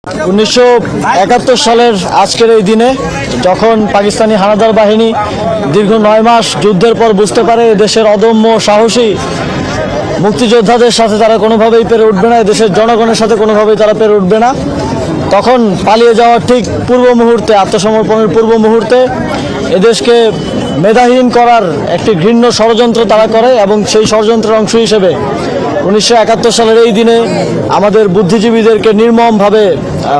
1971 সালের আজকের এই দিনে যখন পাকিস্তানি হানাদার বাহিনী দীর্ঘ 9 মাস যুদ্ধের পর বুঝতে পারে দেশের অদম্য সাহসী মুক্তিযোদ্ধাদের সাথে তারা কোনোভাবেই পেরে উঠবে না, দেশের জনগণের সাথে কোনোভাবেই তারা পেরে উঠবে না, তখন পালিয়ে যাওয়ার ঠিক পূর্ব মুহূর্তে, আত্মসমর্পণের পূর্ব মুহূর্তে এদেশকে মেধাহীন করার একটি ঘৃণ্য ষড়যন্ত্র তারা করে এবং সেই ষড়যন্ত্রের অংশ হিসেবে 1971 সালের এই দিনে আমাদের বুদ্ধিজীবীদেরকে নির্মমভাবে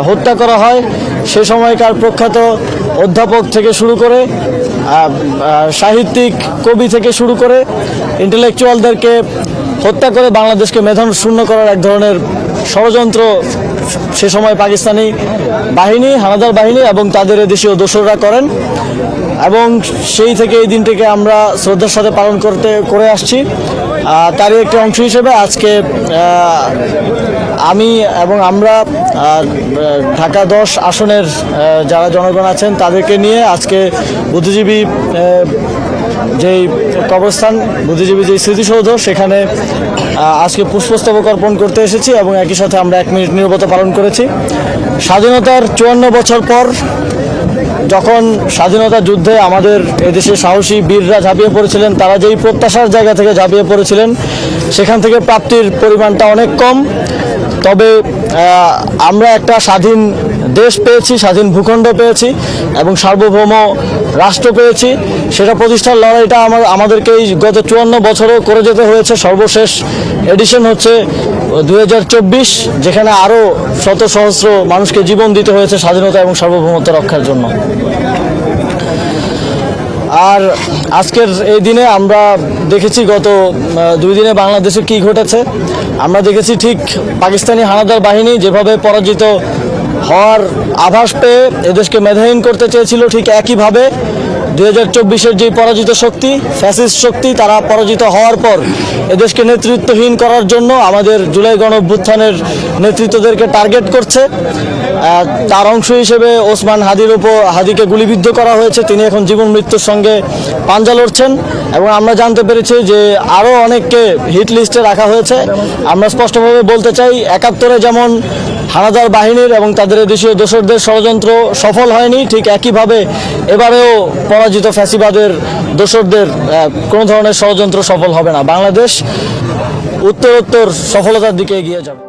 হত্যা করা হয়। সে সময়কার প্রখ্যাত অধ্যাপক থেকে শুরু করে সাহিত্যিক, কবি থেকে শুরু করে ইন্টেলেকচুয়ালদেরকে হত্যা করে বাংলাদেশকে মেধাশূন্য করার এক ধরনের ষড়যন্ত্র সে সময় পাকিস্তানি বাহিনী, হানাদার বাহিনী এবং তাদের দেশীয় দোসররা করেন এবং সেই থেকে এই দিনটিকে আমরা শ্রদ্ধার সাথে পালন করে আসছি। তারই একটি অংশ হিসেবে আজকে আমি এবং আমরা ঢাকা 10 আসনের যারা জনগণ আছেন তাদেরকে নিয়ে আজকে বুদ্ধিজীবী যেই কবরস্থান, বুদ্ধিজীবী যেই স্মৃতিসৌধ, সেখানে আজকে পুষ্পস্তবক অর্পণ করতে এসেছি এবং একই সাথে আমরা 1 মিনিট নীরবতা পালন করেছি। স্বাধীনতার 54 বছর পর যখন স্বাধীনতা যুদ্ধে আমাদের এদেশে সাহসী বীররা ঝাঁপিয়ে পড়েছিলেন, তারা যেই প্রত্যাশার জায়গা থেকে ঝাঁপিয়ে পড়েছিলেন সেখান থেকে প্রাপ্তির পরিমাণটা অনেক কম। তবে আমরা একটা স্বাধীন দেশ পেয়েছি, স্বাধীন ভূখণ্ড পেয়েছি এবং সার্বভৌম রাষ্ট্র পেয়েছি। সেটা প্রতিষ্ঠার লড়াইটা আমাদেরকে এই গত 54 বছরও করে যেতে হয়েছে। সর্বশেষ এডিশন হচ্ছে 2024, যেখানে আরও শত সহস্র মানুষকে জীবন দিতে হয়েছে স্বাধীনতা এবং সার্বভৌমত্ব রক্ষার জন্য। আর আজকের এই দিনে আমরা দেখেছি গত 2 দিনে বাংলাদেশে কি ঘটেছে। আমরা দেখেছি ঠিক পাকিস্তানি হানাদার বাহিনী যেভাবে পরাজিত হওয়ার আভাস পেয়ে এদেশকে মেধাহীন করতে চেয়েছিল, ঠিক একইভাবে 2024-এর যে পরাজিত শক্তি, ফ্যাসিস্ট শক্তি, তারা পরাজিত হওয়ার পর এদেশকে নেতৃত্বহীন করার জন্য আমাদের জুলাই গণঅভ্যুত্থানের নেতৃত্বদেরকে টার্গেট করছে। তার অংশ হিসেবে ওসমান হাদিকে গুলিবিদ্ধ করা হয়েছে। তিনি এখন জীবন মৃত্যুর সঙ্গে পাঞ্জা লড়ছেন এবং আমরা জানতে পেরেছি যে আরও অনেককে হিট লিস্টে রাখা হয়েছে। আমরা স্পষ্টভাবে বলতে চাই, 71-এ যেমন হানাদার বাহিনীর এবং তাদের দেশীয় দোসরদের ষড়যন্ত্র সফল হয়নি, ঠিক একইভাবে এবারেও পরাজিত ফ্যাসিবাদের দোসরদের কোনো ধরনের ষড়যন্ত্র সফল হবে না। বাংলাদেশ উত্তরোত্তর সফলতার দিকে এগিয়ে যাবে।